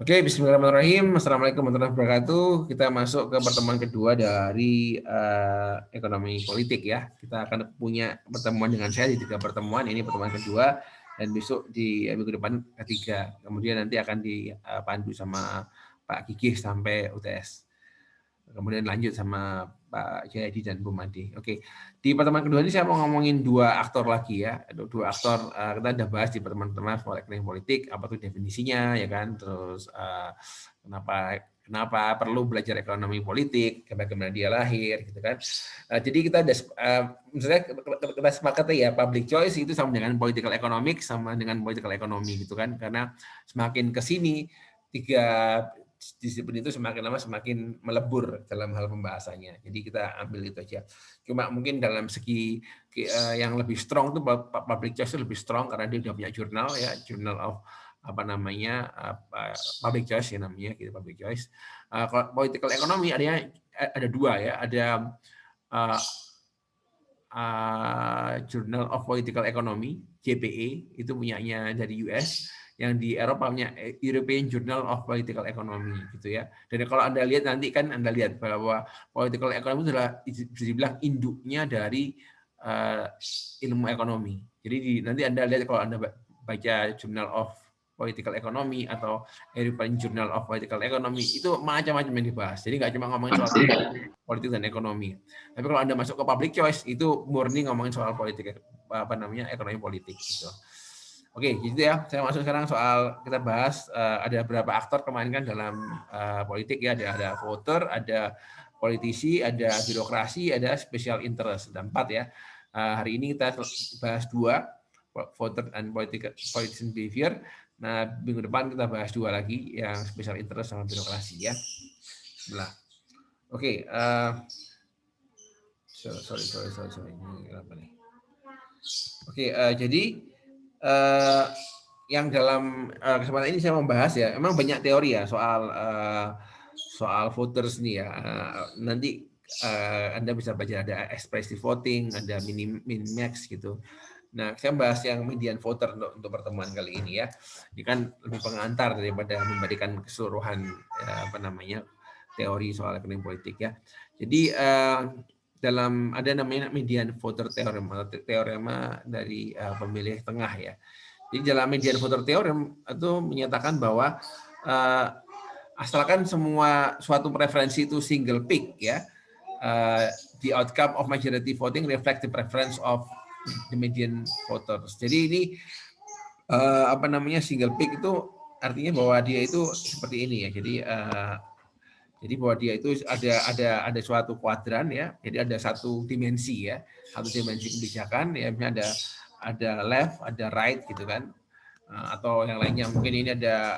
Oke, bismillahirrahmanirrahim. Assalamualaikum warahmatullahi wabarakatuh. Kita masuk ke pertemuan kedua dari ekonomi politik ya. Kita akan punya pertemuan dengan saya di 3 pertemuan. Ini pertemuan kedua dan besok di minggu depan ketiga. Kemudian nanti akan dipandu sama Pak Gigih sampai UTS. Kemudian lanjut sama Pak Jayadi dan Bu Madi. Oke, di pertemuan kedua ini saya mau ngomongin 2 aktor lagi ya. 2 aktor kita udah bahas di pertemuan-pertemuan soal ekonomi politik, apa tuh definisinya ya kan. Terus kenapa perlu belajar ekonomi politik, bagaimana dia lahir gitu kan. Jadi kita ada misalnya kita sepakat ya public choice itu sama dengan political economics sama dengan political economy gitu kan. Karena semakin ke sini 3 disiplin itu semakin lama semakin melebur dalam hal pembahasannya. Jadi kita ambil itu aja. Cuma mungkin dalam segi yang lebih strong itu public choice lebih strong karena dia sudah punya jurnal ya, Journal of public choice ya namanya gitu, public choice. Kalau political economy ada 2 ya, ada Journal of Political Economy JPE itu punyanya dari US, yang di Eropa punya European Journal of Political Economy gitu ya. Dan kalau Anda lihat nanti kan Anda lihat bahwa political economy adalah bisa dibilang induknya dari ilmu ekonomi. Jadi nanti Anda lihat kalau Anda baca Journal of Political Economy atau European Journal of Political Economy itu macam-macam yang dibahas. Jadi nggak cuma ngomongin soal politik dan ekonomi. Tapi kalau Anda masuk ke public choice itu murni ngomongin soal politik ekonomi politik gitu. Oke, gitu ya. Saya masuk sekarang soal kita bahas ada beberapa aktor kemarin kan dalam politik ya, ada voter, ada politisi, ada birokrasi, ada special interest, ada 4 ya. Hari ini kita bahas 2, voter and politician behavior. Nah, minggu depan kita bahas 2 lagi yang special interest sama birokrasi ya. Sebelah. Oke, sorry. Ini apa nih? Oke, jadi yang dalam kesempatan ini saya membahas ya, memang banyak teori ya soal voters nih ya. Nanti Anda bisa baca ada expressive voting, ada min-max gitu. Nah, saya bahas yang median voter untuk pertemuan kali ini ya. Ini kan lebih pengantar daripada memberikan keseluruhan teori soal ekonomi politik ya. Jadi ada namanya median voter theorem atau teorema dari pemilih tengah ya. Jadi dalam median voter theorem itu menyatakan bahwa asalkan suatu preferensi itu single pick ya, the outcome of majority voting reflect the preference of the median voters. Jadi ini single pick itu artinya bahwa dia itu seperti ini ya. Jadi bahwa dia itu ada suatu kuadran ya, jadi ada satu dimensi ya, satu dimensi kebijakan ya, misalnya ada left, ada right gitu kan, atau yang lainnya mungkin ini ada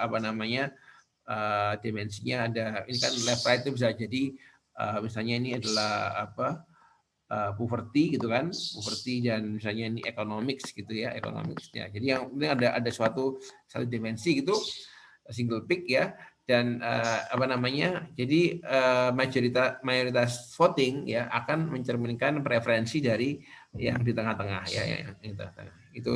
dimensinya ada ini kan left right itu bisa jadi misalnya ini adalah poverty gitu kan, poverty dan misalnya ini economics gitu ya, economicsnya. Jadi yang ini ada satu dimensi gitu, single pick ya. Dan jadi mayoritas voting ya akan mencerminkan preferensi dari yang di tengah-tengah ya, itu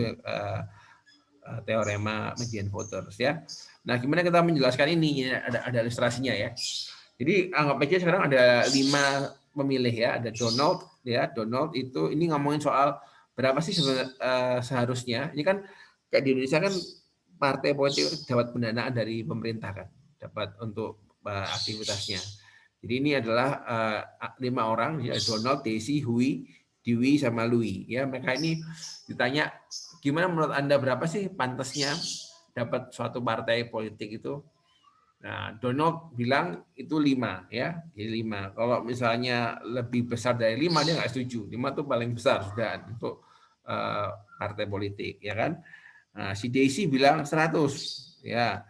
teorema median voters ya. Nah, gimana kita menjelaskan ini? Ada ilustrasinya ya. Jadi anggap aja sekarang ada 5 pemilih ya, ada Donald ya, Donald itu ini ngomongin soal berapa sih seharusnya. Ini kan kayak di Indonesia kan partai politik dapat pendanaan dari pemerintah kan, dapat untuk aktivitasnya. Jadi ini adalah 5 orang, ya, Donald, Daisy, Hui, Dewey, sama Louis. Ya, mereka ini ditanya, gimana menurut Anda berapa sih pantasnya dapat suatu partai politik itu? Nah, Donald bilang itu 5 ya, jadi 5. Kalau misalnya lebih besar dari 5 dia nggak setuju. 5 itu paling besar sudah untuk partai politik, ya kan? Nah, si Daisy bilang 100, ya.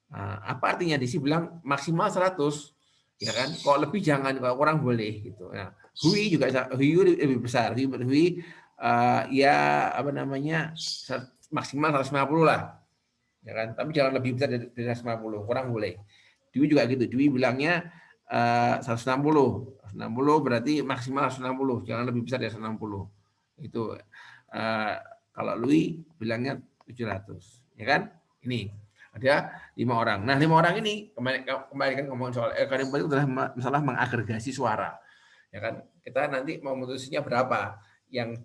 Nah, apa artinya Daisy bilang maksimal 100, ya kan? Kalau lebih jangan, kalau kurang boleh gitu. Nah, Hui juga lebih besar. Hui maksimal 150 lah. Ya kan? Tapi jangan lebih besar dari 150, kurang boleh. Dwi juga gitu. Dwi bilangnya 160. 160 berarti maksimal 160, jangan lebih besar dari 160. Itu kalau Louis bilangnya 700, ya kan? Ini. Ada 5 orang. Nah, 5 orang ini kembali kan ngomong soal electronic voting itu adalah masalah mengagregasi suara. Ya kan? Kita nanti mau memutusnya berapa yang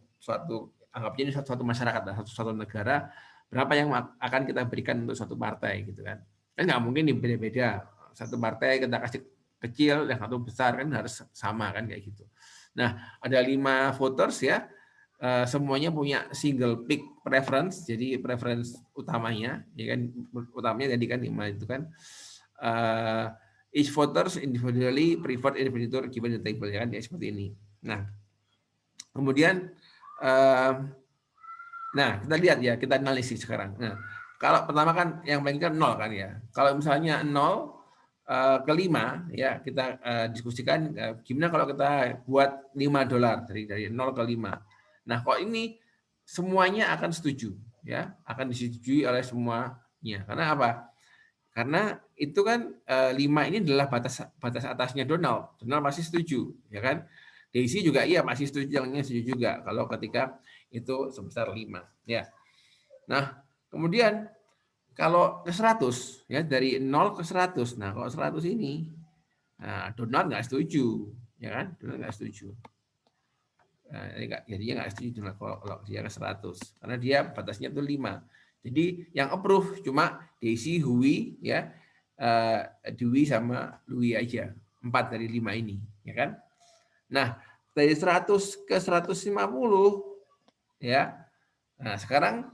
anggapnya ini satu masyarakat, satu negara, berapa yang akan kita berikan untuk satu partai gitu kan. Kan nggak mungkin beda-beda. Satu partai kita kasih kecil, yang satu besar kan harus sama kan kayak gitu. Nah, ada 5 voters ya. Semuanya punya single pick preference, jadi preference utamanya, ya kan, utamanya tadi kan 5 itu kan. Each voters individually preferred individual given the table, ya kan, ya seperti ini. Nah, kemudian, nah kita lihat ya, kita analisis sekarang. Nah, kalau pertama kan yang paling kan 0 kan ya. Kalau misalnya 0 ke 5 ya kita diskusikan gimana kalau kita buat $5 dari 0 ke 5. Nah, kok ini semuanya akan setuju ya, akan disetujui oleh semuanya. Karena apa? Karena itu kan 5 ini adalah batas atasnya Donald. Donald pasti setuju, ya kan? Daisy juga iya pasti setuju, yang setuju juga kalau ketika itu sebesar 5, ya. Nah, kemudian kalau ke 100 ya, dari 0 ke 100. Nah, kalau 100 ini Donald nggak setuju, ya kan? Donald nggak setuju. Jadinya nggak setuju kalau dia ke 100 karena dia batasnya itu 5. Jadi yang approve cuma Daisy, Hui ya, Dwi sama Louis aja, 4 dari 5 ini, ya kan? Nah, dari 100 ke 150 ya. Nah, sekarang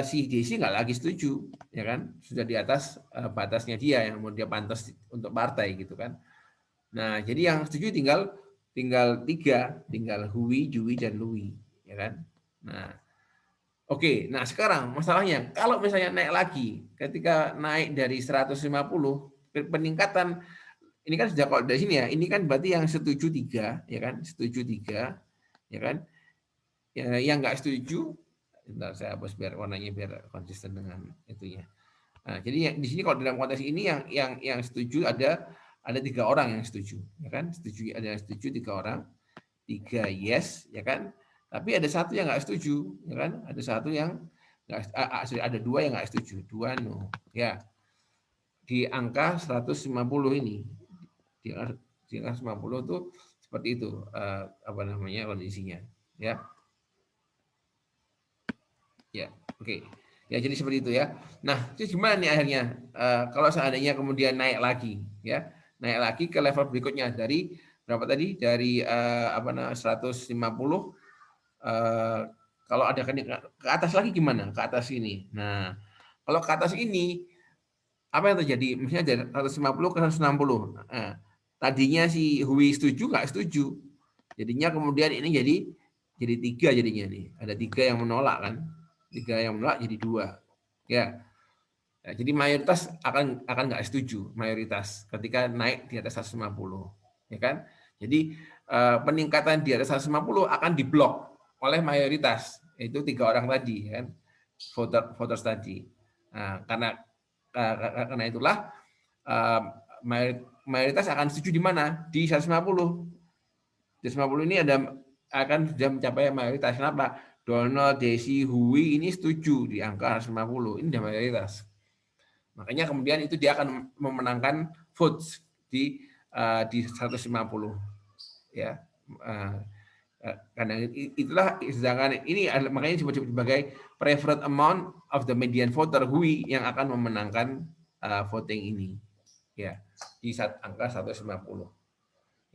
si Daisy nggak lagi setuju, ya kan? Sudah di atas batasnya dia yang mau dia pantas untuk partai gitu kan. Nah, jadi yang setuju tinggal 3, tinggal Hui, Jui, dan Louis, ya kan? Nah, oke. Nah, sekarang masalahnya kalau misalnya naik lagi, ketika naik dari 150, peningkatan ini kan sudah kalau dari sini ya, ini kan berarti yang setuju 3, ya kan? Setuju 3, ya kan? Yang nggak setuju, bentar saya hapus biar warnanya biar konsisten dengan itunya. Nah, jadi di sini kalau dalam konteks ini yang setuju ada 3 orang yang setuju, ya kan? Setuju, ada yang setuju 3 orang, 3 yes, ya kan? Tapi ada 1 yang nggak setuju, ya kan? Ada 1 yang nggak, ada 2 yang nggak setuju, 2 no, ya. Di angka 150 ini, di angka 150 itu seperti itu, apa namanya kondisinya, ya. Ya, oke. Ya, jadi seperti itu ya. Nah, itu gimana nih akhirnya? Kalau seandainya kemudian naik lagi, ya, naik lagi ke level berikutnya dari berapa tadi? Dari 150. Kalau ada ke atas lagi gimana? Ke atas ini. Nah, kalau ke atas ini apa yang terjadi? Misalnya dari 150 ke 160. Tadinya si Hui setuju nggak setuju. Jadinya kemudian ini jadi 3 jadinya nih. Ada 3 yang menolak kan? 3 yang menolak jadi 2. Ya. Ya, jadi mayoritas akan nggak setuju, mayoritas ketika naik di atas 150, ya kan? Jadi peningkatan di atas 150 akan diblok oleh mayoritas, itu 3 orang tadi, kan? Voters tadi. Nah, karena itulah mayoritas akan setuju di mana? Di 150. Di 150 ini akan sudah mencapai mayoritas. Kenapa? Donald, Daisy, Hui ini setuju di angka 150. Ini sudah mayoritas. Makanya kemudian itu dia akan memenangkan votes di 150, ya. Karena itulah sedangkan ini makanya disebut sebagai preferred amount of the median voter Hui yang akan memenangkan voting ini, ya, di angka 150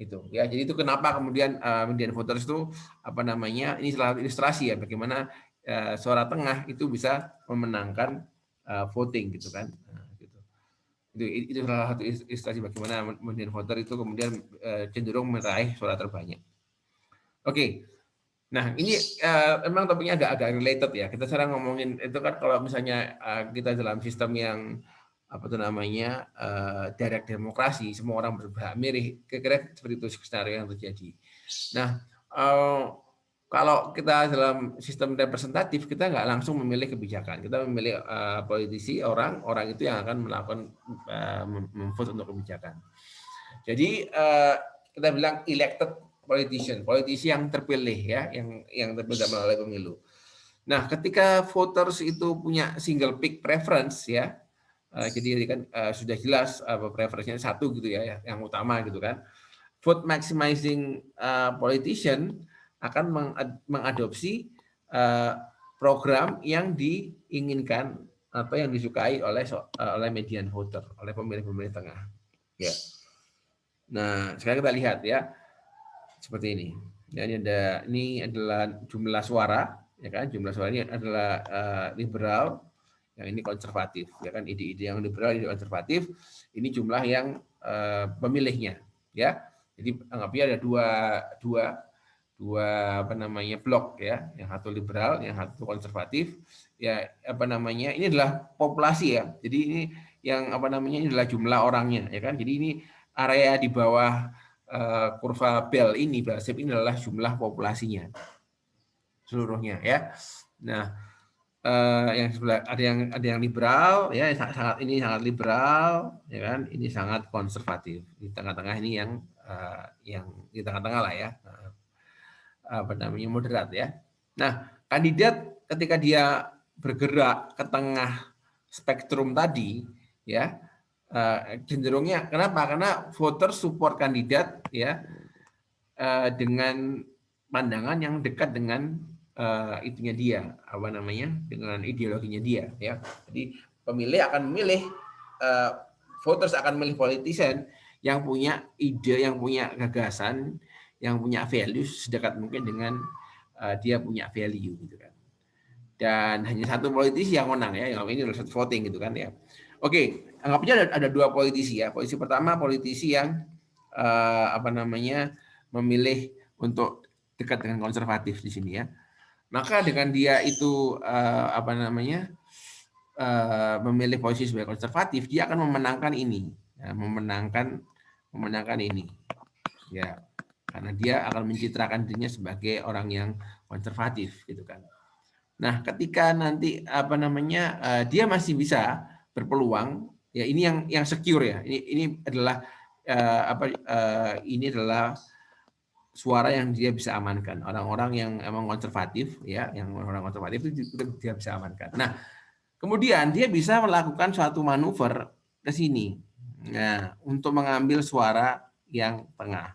itu, ya. Jadi itu kenapa kemudian median voters itu apa namanya, ini salah satu ilustrasi ya bagaimana suara tengah itu bisa memenangkan voting gitu kan. Itu salah satu ilustrasi bagaimana median voter itu kemudian cenderung meraih suara terbanyak. Oke, nah ini memang topiknya agak related ya. Kita sekarang ngomongin itu kan kalau misalnya kita dalam sistem yang apa tuh namanya direct demokrasi, semua orang berhak milih, kira-kira seperti itu skenario yang terjadi. Nah, kalau kita dalam sistem representatif, kita nggak langsung memilih kebijakan. Kita memilih politisi, orang itu yang akan melakukan memvote untuk kebijakan. Jadi kita bilang elected politician, politisi yang terpilih ya, yang terpilih melalui pemilu. Nah, ketika voters itu punya single pick preference ya, jadi kan sudah jelas preferensinya satu gitu ya, yang utama gitu kan. Vote maximizing politician akan mengadopsi program yang diinginkan atau yang disukai oleh median voter, oleh pemilih-pemilih tengah. Ya. Nah, sekarang kita lihat ya, seperti ini. Ya, ini adalah jumlah suara, ya kan? Jumlah suara ini adalah liberal, yang ini konservatif, ya kan? Ide-ide yang liberal, ide konservatif, ini jumlah yang pemilihnya, ya. Jadi anggapnya ada dua apa namanya blok ya, yang satu liberal, yang satu konservatif, ya apa namanya ini adalah populasi ya. Jadi ini yang apa namanya ini adalah jumlah orangnya, ya kan? Jadi ini area di bawah kurva bell ini, bell shape ini adalah jumlah populasinya seluruhnya ya. Nah, yang sebelah ada yang liberal ya, ini sangat liberal ya kan, ini sangat konservatif. Di tengah-tengah ini yang di tengah-tengah lah ya, apa namanya moderat ya. Nah, kandidat ketika dia bergerak ke tengah spektrum tadi ya, cenderungnya kenapa? Karena voter support kandidat ya dengan pandangan yang dekat dengan itunya dia, apa namanya, dengan ideologinya dia ya. Jadi pemilih akan memilih voters akan memilih politician yang punya ide, yang punya gagasan, yang punya value sedekat mungkin dengan dia punya value gitu kan. Dan hanya satu politisi yang menang ya, yang ini result voting gitu kan ya. Oke, anggapnya ada dua politisi ya. Politisi pertama politisi yang apa namanya memilih untuk dekat dengan konservatif di sini ya. Maka dengan dia itu apa namanya memilih posisi sebagai konservatif, dia akan memenangkan ini, ya, memenangkan ini, ya, karena dia akan mencitrakan dirinya sebagai orang yang konservatif, gitu kan. Nah, ketika nanti apa namanya dia masih bisa berpeluang, ya ini yang secure ya. Ini adalah ini adalah suara yang dia bisa amankan. Orang-orang yang emang konservatif ya, yang orang konservatif itu dia bisa amankan. Nah, kemudian dia bisa melakukan suatu manuver ke sini. Nah, untuk mengambil suara yang tengah.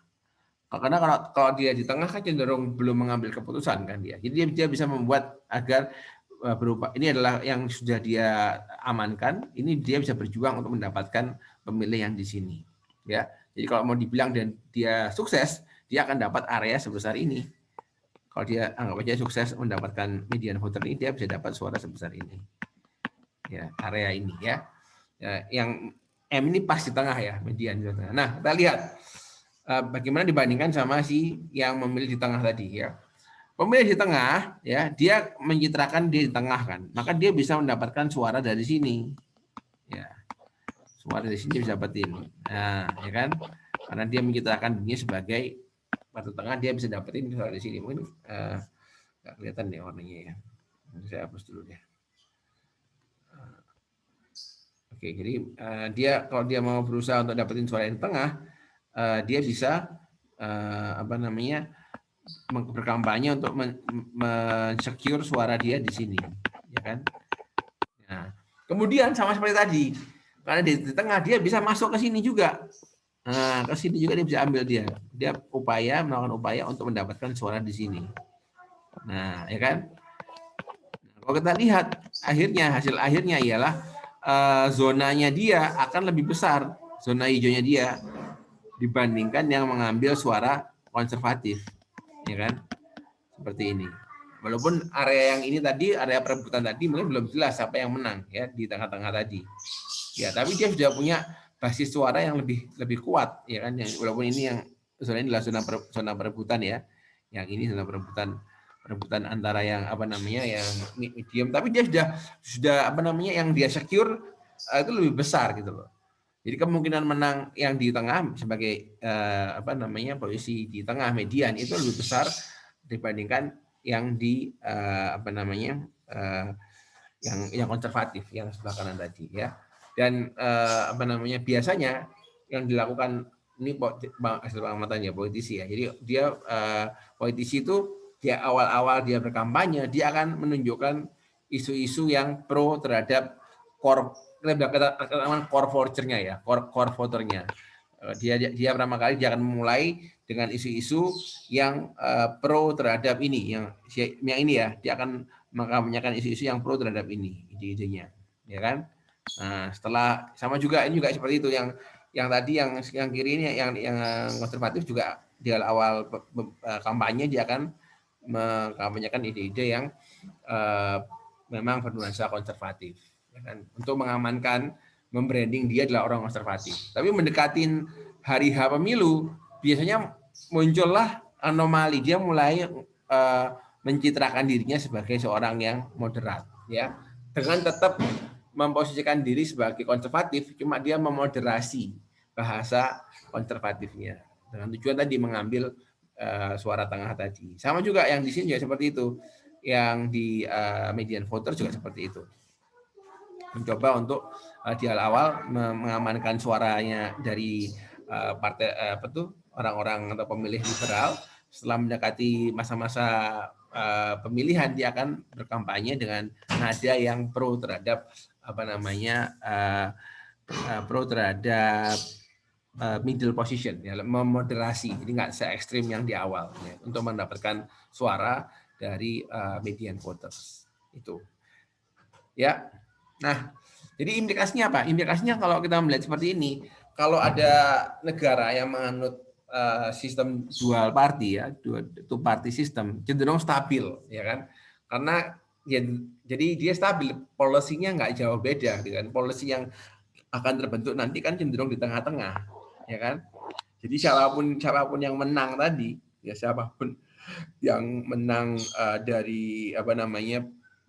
Karena kalau dia di tengah kan cenderung belum mengambil keputusan kan dia. Jadi dia bisa membuat agar berupa ini adalah yang sudah dia amankan, ini dia bisa berjuang untuk mendapatkan pemilih yang di sini. Ya. Jadi kalau mau dibilang dan dia sukses, dia akan dapat area sebesar ini. Kalau dia anggap aja sukses mendapatkan median voter ini, dia bisa dapat suara sebesar ini. Ya, area ini ya. Yang M ini pas di tengah ya, median di tengah. Nah, kita lihat bagaimana dibandingkan sama si yang memilih di tengah tadi ya. Pemilih di tengah ya, dia mencitrakan di tengah kan. Maka dia bisa mendapatkan suara dari sini. Ya. Suara dari sini bisa dapetin. Nah, ya kan? Karena dia mencitrakan dirinya sebagai batu tengah, dia bisa dapetin suara di sini. Mungkin nggak kelihatan nih warnanya ya. Saya hapus dulu deh. Oke, jadi dia kalau dia mau berusaha untuk dapetin suara yang tengah, dia bisa apa namanya berkampanye untuk men-secure suara dia di sini, ya kan? Nah, kemudian sama seperti tadi, karena di tengah dia bisa masuk ke sini juga. Nah, ke sini juga dia bisa ambil dia. Dia melakukan upaya untuk mendapatkan suara di sini. Nah, ya kan? Nah, kalau kita lihat hasil akhirnya ialah zonanya dia akan lebih besar, zona hijaunya dia dibandingkan yang mengambil suara konservatif, ya kan? Seperti ini. Walaupun area yang ini tadi, area perebutan tadi mungkin belum jelas siapa yang menang ya di tengah-tengah tadi. Ya, tapi dia sudah punya basis suara yang lebih kuat ya kan. Walaupun ini yang zona ini adalah zona perebutan ya. Yang ini zona perebutan antara yang apa namanya yang medium, tapi dia sudah apa namanya yang dia secure itu lebih besar gitu loh. Jadi kemungkinan menang yang di tengah sebagai apa namanya posisi di tengah median itu lebih besar dibandingkan yang di apa namanya yang konservatif yang sebelah kanan tadi ya. Dan apa namanya biasanya yang dilakukan ini pengamatan ya politisi ya. Jadi dia politisi itu dia awal-awal dia berkampanye, dia akan menunjukkan isu-isu yang pro terhadap core voter-nya ya, core voternya. Dia pertama kali dia akan memulai dengan isu-isu yang pro terhadap ini, yang ini ya, dia akan mengkampanyekan isu-isu yang pro terhadap ini, ide-idenya, ya kan? Nah, setelah sama juga ini juga seperti itu yang tadi yang kiri ini yang konservatif juga di awal kampanye dia akan mengkampanyekan ide-ide yang memang bernuansa konservatif, ya kan? Untuk mengamankan membranding dia adalah orang konservatif. Tapi mendekatin hari H pemilu, biasanya muncullah anomali. Dia mulai mencitrakan dirinya sebagai seorang yang moderat, ya, dengan tetap memposisikan diri sebagai konservatif, cuma dia memoderasi bahasa konservatifnya dengan tujuan tadi mengambil suara tengah tadi. Sama juga yang di sini juga seperti itu, yang di median voter juga seperti itu. Mencoba untuk di awal mengamankan suaranya dari partai orang-orang atau pemilih liberal. Setelah mendekati masa-masa pemilihan, dia akan berkampanye dengan nada yang pro terhadap pro terhadap middle position, ya, memoderasi, jadi nggak se ekstrim yang di awal, ya, untuk mendapatkan suara dari median voters itu. Ya, nah, jadi implikasinya apa? Implikasinya kalau kita melihat seperti ini, kalau ada negara yang menganut sistem dual party, ya, two party system, cenderung stabil, ya kan? Karena ya, jadi dia stabil, polisinya nggak jauh beda, dengan polisi yang akan terbentuk nanti kan cenderung di tengah-tengah, ya kan? Jadi siapapun yang menang tadi, ya siapapun yang menang dari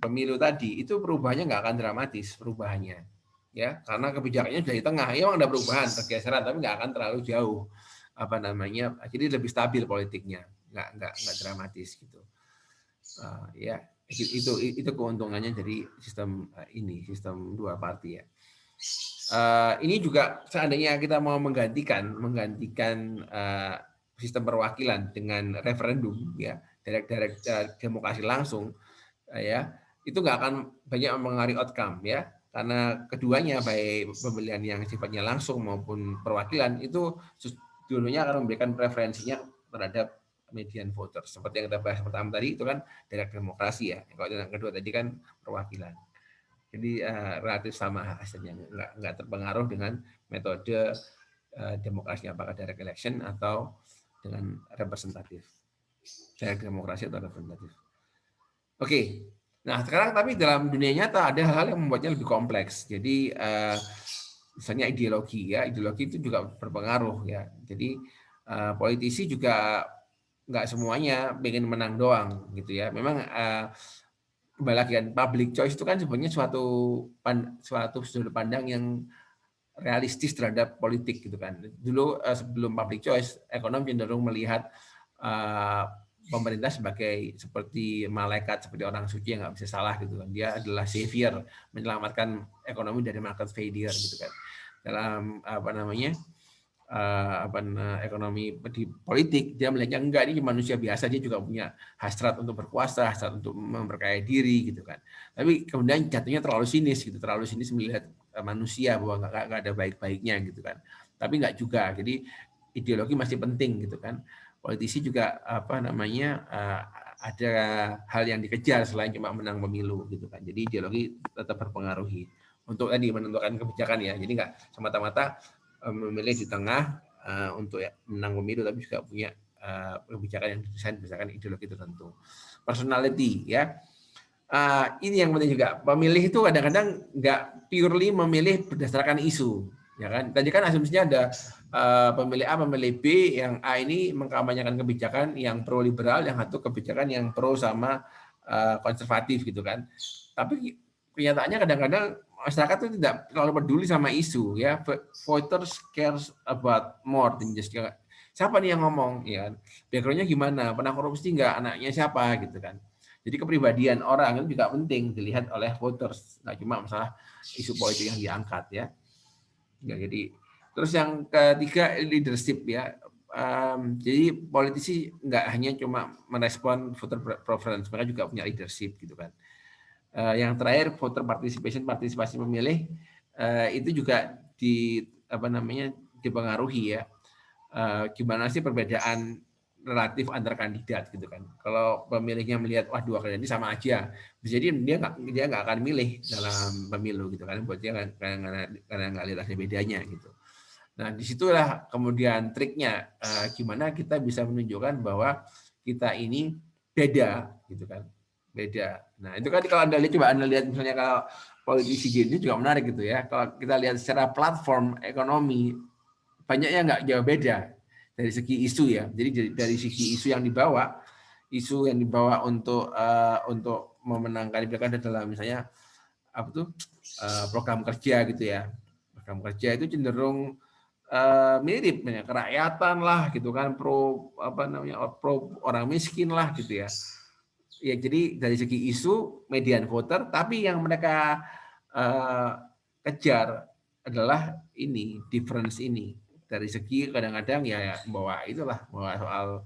pemilu tadi, itu perubahannya nggak akan dramatis perubahannya, ya, karena kebijakannya dari tengah. Ya, memang ada perubahan, pergeseran, tapi nggak akan terlalu jauh jadi lebih stabil politiknya, nggak dramatis gitu. Ya, itu keuntungannya dari sistem sistem dua party, ya. Ini juga seandainya kita mau menggantikan sistem perwakilan dengan referendum, ya, direct demokrasi langsung, ya, itu nggak akan banyak mempengaruhi outcome, ya, karena keduanya baik pemilihan yang sifatnya langsung maupun perwakilan itu dulunya akan memberikan preferensinya terhadap median voter, seperti yang kita bahas pertama tadi itu kan direct demokrasi, ya. Kalau yang kedua tadi kan perwakilan. Jadi relatif sama hasilnya, nggak terpengaruh dengan metode demokrasi, apakah direct election atau dengan representatif, direct demokrasi atau representatif. Oke, nah sekarang tapi dalam dunia nyata ada hal-hal yang membuatnya lebih kompleks. Jadi misalnya ideologi, ya, ideologi itu juga berpengaruh, ya. Jadi politisi juga nggak semuanya pengen menang doang, gitu ya. Memang kembali lagi kan, public choice itu kan sebenarnya suatu sudut pandang yang realistis terhadap politik, gitu kan. Dulu sebelum public choice, ekonom cenderung melihat pemerintah seperti malaikat, seperti orang suci yang nggak bisa salah, gitu kan. Dia adalah savior, menyelamatkan ekonomi dari market failure, gitu kan. Dalam ekonomi di politik, dia melihatnya enggak, ini manusia biasa, dia juga punya hasrat untuk berkuasa, hasrat untuk memperkaya diri, gitu kan. Tapi kemudian jatuhnya terlalu sinis melihat manusia bahwa nggak ada baik-baiknya, gitu kan. Tapi enggak juga, jadi ideologi masih penting, gitu kan. Politisi juga ada hal yang dikejar selain cuma menang pemilu, gitu kan. Jadi ideologi tetap berpengaruhi untuk tadi menentukan kebijakan, ya. Jadi enggak semata-mata memilih di tengah untuk menang pemilu, tapi juga punya kebijakan yang didesain berdasarkan ideologi tertentu. Personality, ya. Ini yang penting juga. Pemilih itu kadang-kadang nggak purely memilih berdasarkan isu, ya kan. Tadi kan asumsinya ada pemilih A, pemilih B, yang A ini mengkampanyekan kebijakan yang pro liberal, yang satu kebijakan yang pro sama konservatif, gitu kan. Tapi kenyataannya kadang-kadang masyarakat itu tidak terlalu peduli sama isu, ya. Voters cares about more than just siapa nih yang ngomong, ya. Backgroundnya gimana, pernah korupsi nggak, anaknya siapa, gitu kan. Jadi kepribadian orang itu juga penting dilihat oleh voters, nggak cuma masalah isu politik yang diangkat, ya. Ya, jadi terus yang ketiga leadership, ya. Jadi politisi nggak hanya cuma merespon voter preference, mereka juga punya leadership gitu kan. Yang terakhir voter partisipasi pemilih itu juga dipengaruhi ya. Gimana sih perbedaan relatif antar kandidat gitu kan. Kalau pemilihnya melihat wah dua kandidat ini sama aja, bisa jadi dia nggak akan milih dalam pemilu gitu kan, buat dia karena nggak lihat ada bedanya gitu. Nah, disitulah kemudian triknya, gimana kita bisa menunjukkan bahwa kita ini beda, gitu kan, beda. Nah, itu kan kalau Anda lihat misalnya kalau politisi gini juga menarik gitu ya. Kalau kita lihat secara platform ekonomi, banyaknya nggak jauh beda dari segi isu ya. Jadi dari segi isu yang dibawa untuk memenangkan pilkada dalam misalnya apa tuh program kerja gitu ya. Program kerja itu cenderung mirip ya, kerakyatan lah gitu kan, pro orang miskin lah gitu ya. Ya jadi dari segi isu median voter, tapi yang mereka kejar adalah ini difference ini dari segi kadang-kadang ya bawa soal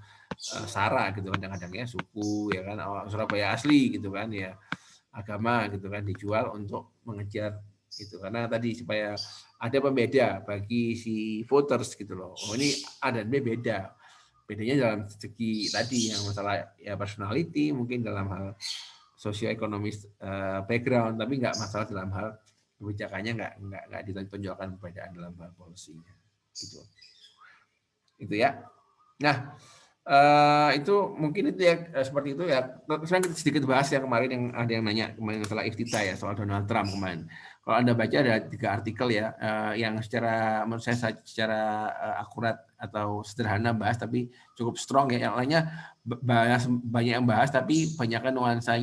sara gitu kadang-kadang ya, suku ya kan, Surabaya asli gitu kan ya, agama gitu kan dijual untuk mengejar itu karena tadi supaya ada pembeda bagi si voters gitu loh. Oh ini A dan B beda. Bedanya dalam segi tadi yang masalah ya personality, mungkin dalam hal sosioekonomis background, tapi nggak masalah dalam hal kebijakannya, nggak ditonjolkan perbedaan dalam hal polisinya. Itu ya. Nah, itu mungkin itu ya seperti itu ya. Sekarang kita sedikit bahas yang kemarin yang ada yang nanya kemarin masalah Iftita ya, soal Donald Trump kemarin. Kalau Anda baca ada 3 artikel ya yang menurut saya secara akurat atau sederhana bahas tapi cukup strong ya. Yang lainnya banyak yang bahas tapi banyakkan nuansa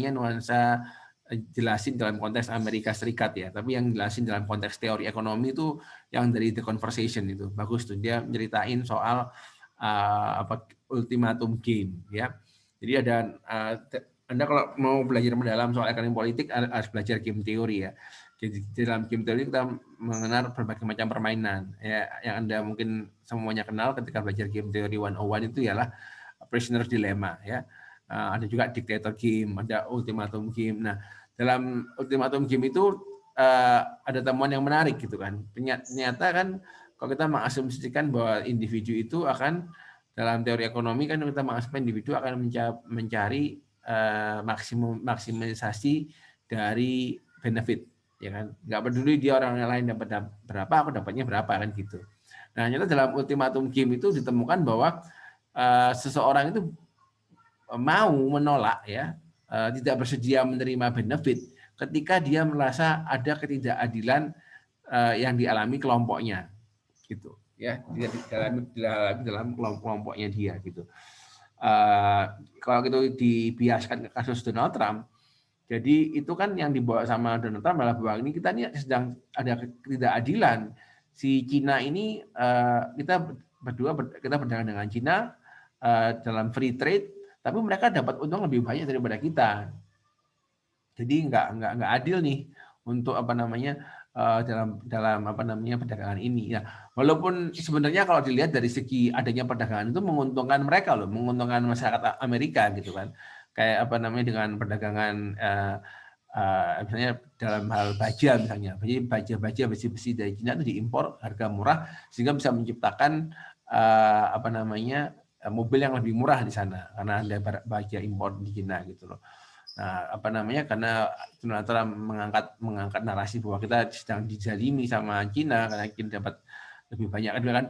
jelasin dalam konteks Amerika Serikat ya. Tapi yang jelasin dalam konteks teori ekonomi itu yang dari The Conversation itu bagus tuh. Dia menceritain soal ultimatum game ya. Jadi ada Anda kalau mau belajar mendalam soal ekonomi politik harus belajar game teori ya. Jadi dalam game teori kita mengenal berbagai macam permainan ya, yang Anda mungkin semuanya kenal ketika belajar game teori 101 itu ialah prisoner's dilemma ya. Ada juga dictator game, ada ultimatum game. Nah, dalam ultimatum game itu ada temuan yang menarik gitu kan. Ternyata kan kalau kita mengasumsikan bahwa individu itu akan dalam teori ekonomi kan kita mengasumsikan individu akan mencari maksimisasi dari benefit ya kan, nggak peduli dia orang lain dapat berapa, aku dapatnya berapa kan gitu. Nah ternyata dalam ultimatum game itu ditemukan bahwa seseorang itu mau menolak ya, tidak bersedia menerima benefit ketika dia merasa ada ketidakadilan yang dialami kelompoknya gitu ya, dialami dalam kelompoknya dia gitu. Kalau itu dibiaskan ke kasus Donald Trump, jadi itu kan yang dibawa sama Donald Trump adalah bahwa ini kita ini sedang ada ketidakadilan. Si Cina ini kita berdagang dengan Cina dalam free trade, tapi mereka dapat untung lebih banyak daripada kita. Jadi nggak adil nih untuk dalam perdagangan ini. Ya, walaupun sebenarnya kalau dilihat dari segi adanya perdagangan itu menguntungkan mereka loh, menguntungkan masyarakat Amerika gitu kan. Kayak dengan perdagangan misalnya dalam hal baja misalnya. Jadi baja besi-besi dari Cina itu diimpor harga murah sehingga bisa menciptakan mobil yang lebih murah di sana karena ada baja impor di Cina gitu loh. Nah, karena Donald Trump mengangkat narasi bahwa kita sedang dizalimi sama Cina karena kita dapat lebih banyak kan,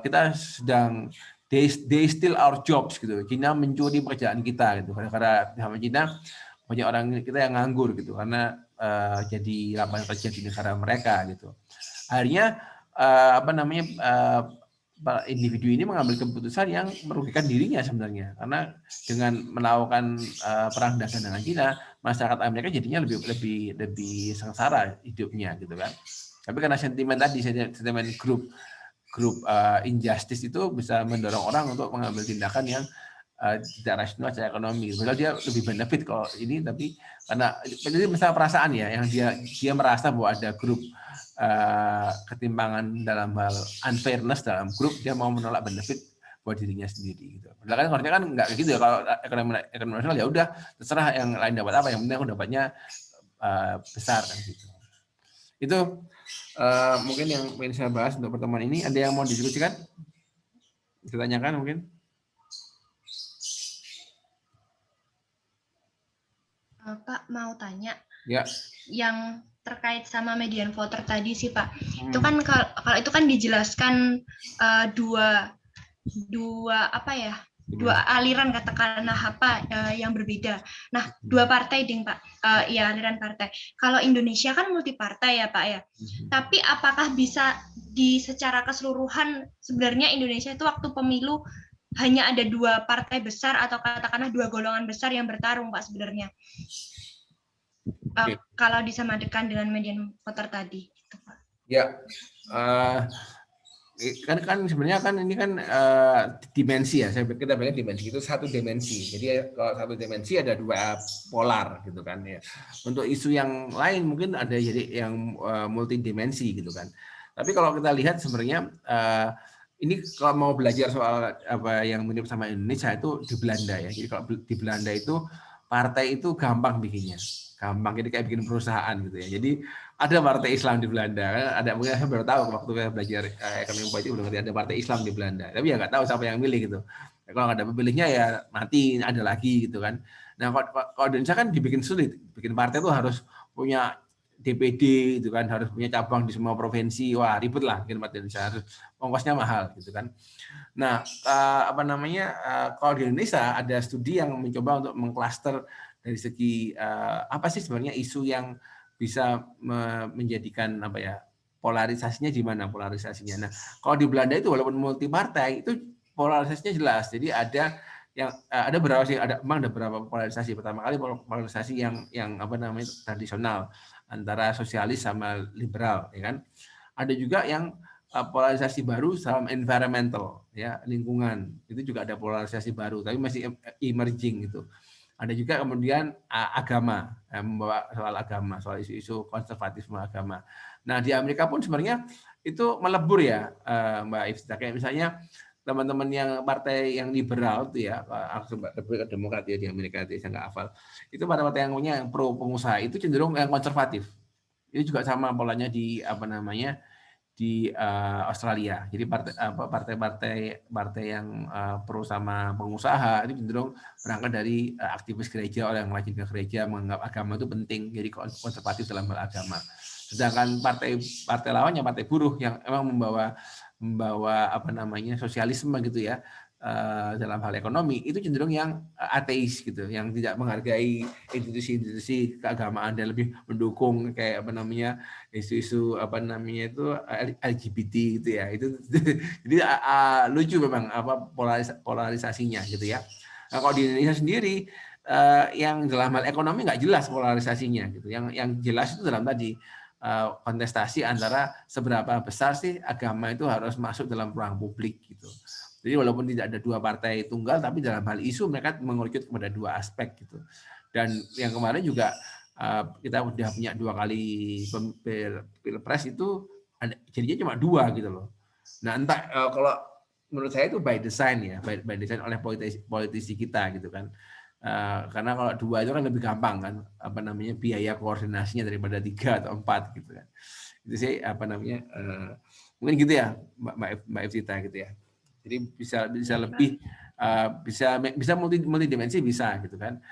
kita sedang they steal our jobs gitu. Cina mencuri pekerjaan kita gitu. Karena sama Cina banyak orang kita yang nganggur gitu karena jadi lapangan kerja di negara mereka gitu. Akhirnya individu ini mengambil keputusan yang merugikan dirinya sebenarnya, karena dengan melakukan perang dagang dengan Cina, masyarakat Amerika jadinya lebih sengsara hidupnya gitu kan. Tapi karena sentimen grup injustice itu bisa mendorong orang untuk mengambil tindakan yang tidak rasional secara ekonomi. Padahal dia lebih benefit kalau ini, tapi karena jadi masalah perasaan ya, yang dia merasa bahwa ada grup ketimpangan dalam hal unfairness dalam grup, dia mau menolak benefit buat dirinya sendiri gitu. Padahal kan harusnya kan nggak kayak gitu ya, kalau ekonomi nasional ya udah terserah yang lain dapat apa, yang penting aku dapatnya besar kan gitu. Itu mungkin yang ingin saya bahas untuk pertemuan ini. Ada yang mau didiskusikan? Ditanyakan mungkin? Pak mau tanya. Ya. Yang terkait sama median voter tadi sih Pak. Itu kan kalau itu kan dijelaskan dua apa ya? Dua aliran katakanlah apa yang berbeda. Nah, dua partai ding Pak. Ya aliran partai. Kalau Indonesia kan multi partai ya Pak ya. Tapi apakah bisa secara keseluruhan sebenarnya Indonesia itu waktu pemilu hanya ada dua partai besar atau katakanlah dua golongan besar yang bertarung Pak sebenarnya? Kalau disamakan dengan median voter tadi, gitu, Pak. Ya, kan sebenarnya kan ini kan dimensi ya. Kita bilang dimensi itu satu dimensi. Jadi kalau satu dimensi ada dua polar gitu kan ya. Untuk isu yang lain mungkin ada jadi yang multidimensi gitu kan. Tapi kalau kita lihat sebenarnya ini kalau mau belajar soal apa yang mirip sama Indonesia itu di Belanda ya. Jadi kalau di Belanda itu partai itu gampang bikinnya. Gampang, jadi kayak bikin perusahaan gitu ya. Jadi ada partai Islam di Belanda, ada mungkin saya baru tahu waktu saya belajar ekonomi politik belum ngerti ada partai Islam di Belanda. Tapi ya nggak tahu siapa yang milih gitu. Kalau nggak ada pemilihnya ya mati, ada lagi gitu kan. Nah kalau Indonesia kan dibikin sulit, bikin partai itu harus punya DPD gitu kan, harus punya cabang di semua provinsi. Wah ribet lah bikin partai Indonesia, harus ongkosnya mahal gitu kan. Nah apa namanya kalau di Indonesia ada studi yang mencoba untuk mengklaster dari segi apa sih sebenarnya isu yang bisa menjadikan apa ya polarisasinya di mana polarisasinya. Nah, kalau di Belanda itu walaupun multi partai itu polarisasinya jelas. Jadi ada yang ada berapa sih memang ada beberapa polarisasi. Pertama kali polarisasi yang apa namanya tradisional antara sosialis sama liberal ya kan. Ada juga yang polarisasi baru sama environmental ya lingkungan. Itu juga ada polarisasi baru tapi masih emerging gitu. Ada juga kemudian agama, membawa soal agama, soal isu-isu konservatisme agama. Nah di Amerika pun sebenarnya itu melebur ya Mbak Ifta. Kayak misalnya teman-teman yang partai yang liberal itu ya, Demokrat ya di Amerika itu saya nggak hafal. Itu partai yang punya yang pro pengusaha itu cenderung yang konservatif. Itu juga sama polanya di apa namanya di Australia. Jadi partai yang pro sama pengusaha itu cenderung berangkat dari aktivis gereja, orang yang rajin ke gereja, menganggap agama itu penting, jadi konservatif dalam hal agama. Sedangkan partai lawannya partai buruh yang emang membawa apa namanya sosialisme gitu ya dalam hal ekonomi itu cenderung yang ateis gitu, yang tidak menghargai institusi-institusi keagamaan dan lebih mendukung kayak apa namanya isu-isu apa namanya itu LGBT gitu ya. Itu jadi lucu memang apa polarisasinya gitu ya. Nah, kalau di Indonesia sendiri yang dalam hal ekonomi nggak jelas polarisasinya gitu. Yang jelas itu dalam tadi kontestasi antara seberapa besar sih agama itu harus masuk dalam ruang publik gitu. Jadi walaupun tidak ada dua partai tunggal, tapi dalam hal isu mereka mengerucut kepada dua aspek gitu. Dan yang kemarin juga kita udah punya 2 kali pilpres itu jadinya cuma 2 gitu loh. Nah entah kalau menurut saya itu by design ya, by design oleh politisi kita gitu kan. Karena kalau 2 itu kan lebih gampang kan, apa namanya biaya koordinasinya daripada 3 atau 4 gitu kan. Itu sih apa namanya mungkin gitu ya Mbak Evita gitu ya. Jadi bisa lebih bisa multidimensi bisa gitu kan.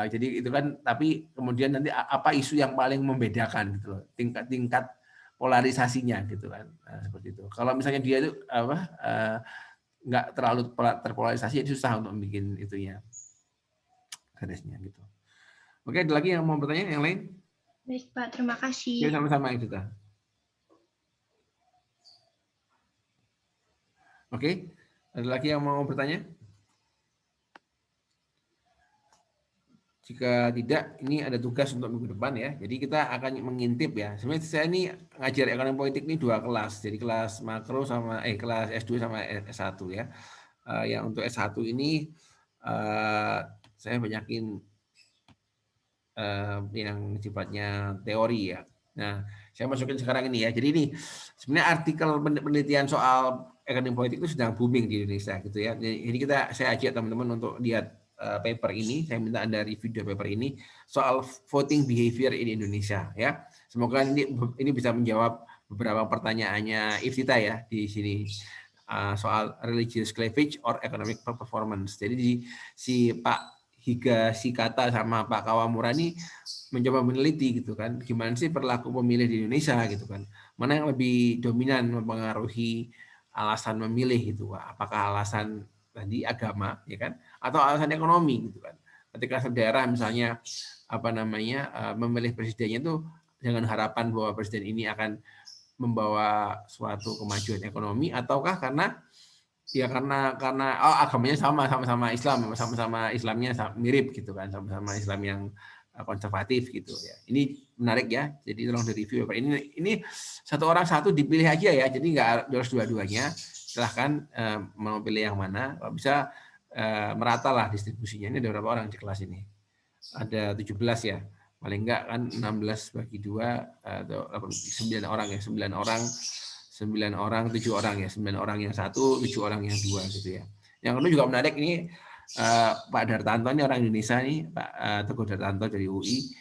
Jadi itu kan tapi kemudian nanti apa isu yang paling membedakan gitu loh, tingkat polarisasinya gitu kan. Seperti itu. Kalau misalnya dia itu apa nggak terlalu terpolarisasi jadi susah untuk bikin itunya garisnya gitu. Oke, ada lagi yang mau bertanya yang lain? Baik Pak, terima kasih. Ya sama-sama Evita. Oke, ada lagi yang mau bertanya? Jika tidak, ini ada tugas untuk minggu depan ya. Jadi kita akan mengintip ya. Sebenarnya saya ini ngajar ekonomi politik ini 2 kelas. Jadi kelas makro sama kelas S2 sama S1 ya. Yang untuk S1 ini saya banyakin yang sifatnya teori ya. Nah, Saya masukin sekarang ini ya. Jadi ini sebenarnya artikel penelitian soal ekonomi politik itu sedang booming di Indonesia gitu ya. Jadi saya ajak teman-teman untuk lihat paper ini. Saya minta Anda review paper ini soal voting behavior in Indonesia ya. Semoga ini bisa menjawab beberapa pertanyaannya Iftita ya di sini soal religious cleavage or economic performance. Jadi si Pak Higa Sikata sama Pak Kawamura ini mencoba meneliti gitu kan, gimana sih perilaku pemilih di Indonesia gitu kan, mana yang lebih dominan mempengaruhi alasan memilih gitu, apakah alasan tadi agama ya kan, atau alasan ekonomi gitu kan. Ketika daerah misalnya memilih presidennya itu dengan harapan bahwa presiden ini akan membawa suatu kemajuan ekonomi, ataukah karena agamanya sama-sama Islam, sama-sama Islamnya mirip gitu kan, sama-sama Islam yang konservatif gitu ya. Ini menarik ya. Jadi tolong direview. Ini satu orang satu dipilih aja ya. Jadi nggak harus dua-duanya. Silahkan mau pilih yang mana. Kalau bisa merata lah distribusinya. Ini ada berapa orang di kelas ini? Ada 17 ya. Paling enggak kan 16 bagi 2 atau 9 orang ya. 9 orang, 7 orang ya, 9 orang yang 1, 7 orang yang 2 gitu ya. Yang kedua juga menarik ini Pak Dartanto ini orang Indonesia nih, Pak Teguh Dartanto dari UI,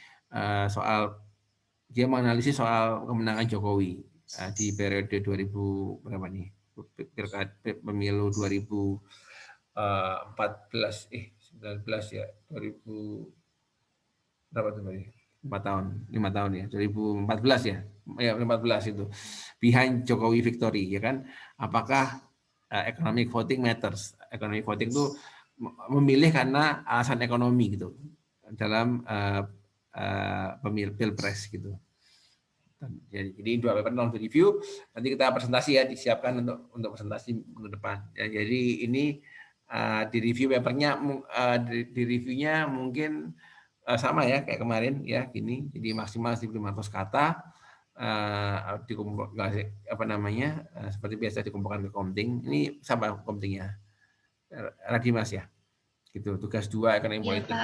dia menganalisis soal kemenangan Jokowi di periode 2000 berapa nih? Pemilu 2014 19 ya, 2000 berapa tuh tadi? 5 tahun ya, 2014 ya. Ya 2014 itu. Behind Jokowi victory ya kan. Apakah economic voting matters? Economic voting itu memilih karena alasan ekonomi gitu dalam pemilu pilpres gitu. Jadi 2 paper tolong review, nanti kita presentasi ya, disiapkan untuk presentasi minggu depan. Ya, jadi ini di review papernya, di reviewnya mungkin sama ya kayak kemarin ya gini. Jadi maksimal 1.500 kata. Seperti biasa dikumpulkan ke Komting. Ini sama Komtingnya, Radimas ya, gitu. Tugas 2 ekonomi politik.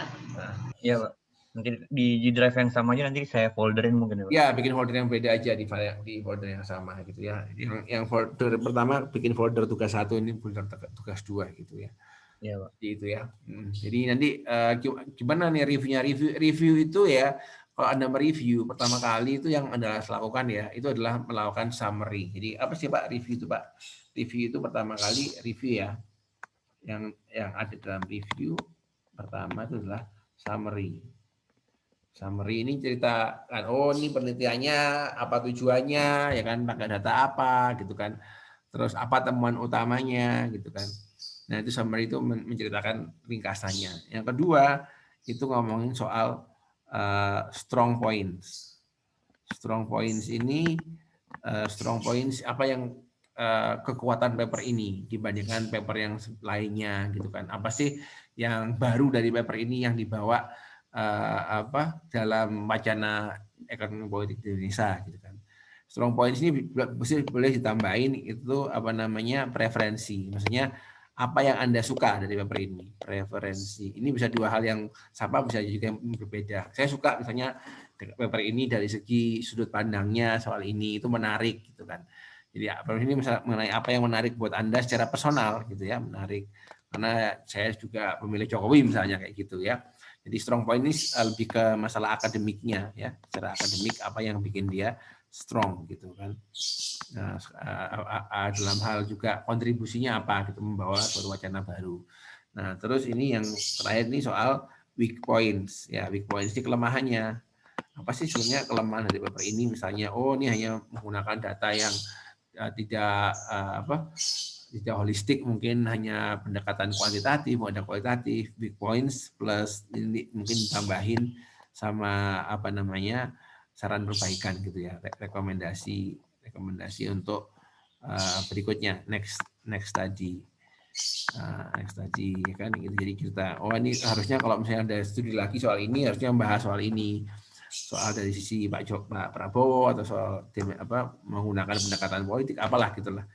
Iya Pak. Nanti di drive yang sama aja nanti saya folderin mungkin ya Pak. Ya, bikin folder yang beda aja di folder yang sama gitu ya. Yang folder pertama bikin folder tugas 1, ini folder tugas 2 gitu ya. Iya Pak. Gitu ya. Jadi nanti gimana nih reviewnya? Review itu ya. Kalau Anda mereview pertama kali itu yang Anda harus lakukan ya, itu adalah melakukan summary. Jadi apa sih Pak review itu Pak? Review itu pertama kali review ya. Yang ada dalam review pertama itu adalah summary. Summary ini ceritakan, oh ini penelitiannya, apa tujuannya, ya kan, pakai data apa gitu kan. Terus apa temuan utamanya gitu kan. Nah, itu summary itu menceritakan ringkasannya. Yang kedua, itu ngomongin soal strong points. Strong points ini, apa yang kekuatan paper ini dibandingkan paper yang lainnya gitu kan. Apa sih yang baru dari paper ini yang dibawa dalam wacana ekonomi politik di Indonesia gitu kan. Strong points ini boleh ditambahin itu preferensi. Maksudnya apa yang Anda suka dari paper ini, preferensi. Ini bisa 2 hal yang sama, bisa juga yang berbeda. Saya suka misalnya paper ini dari segi sudut pandangnya soal ini itu menarik gitu kan. Jadi paper ini misalnya mengenai apa yang menarik buat Anda secara personal gitu ya, menarik. Karena saya juga pemilih Jokowi misalnya kayak gitu ya. Jadi strong point ini lebih ke masalah akademiknya ya, secara akademik apa yang bikin dia strong gitu kan. Nah, dalam hal juga kontribusinya apa gitu, membawa suatu wacana baru. Nah, terus ini yang terakhir ini soal weak points ya. Weak points ini kelemahannya. Apa sih sebenarnya kelemahan dari paper ini? Misalnya, oh ini hanya menggunakan data yang tidak holistik, mungkin hanya pendekatan kuantitatif, ada kualitatif. Weak points plus ini mungkin tambahin sama saran perbaikan gitu ya, rekomendasi untuk berikutnya next study kan gitu. Jadi kita ini harusnya kalau misalnya ada studi lagi soal ini harusnya membahas soal ini, soal dari sisi Pak Prabowo atau soal menggunakan pendekatan politik apalah gitulah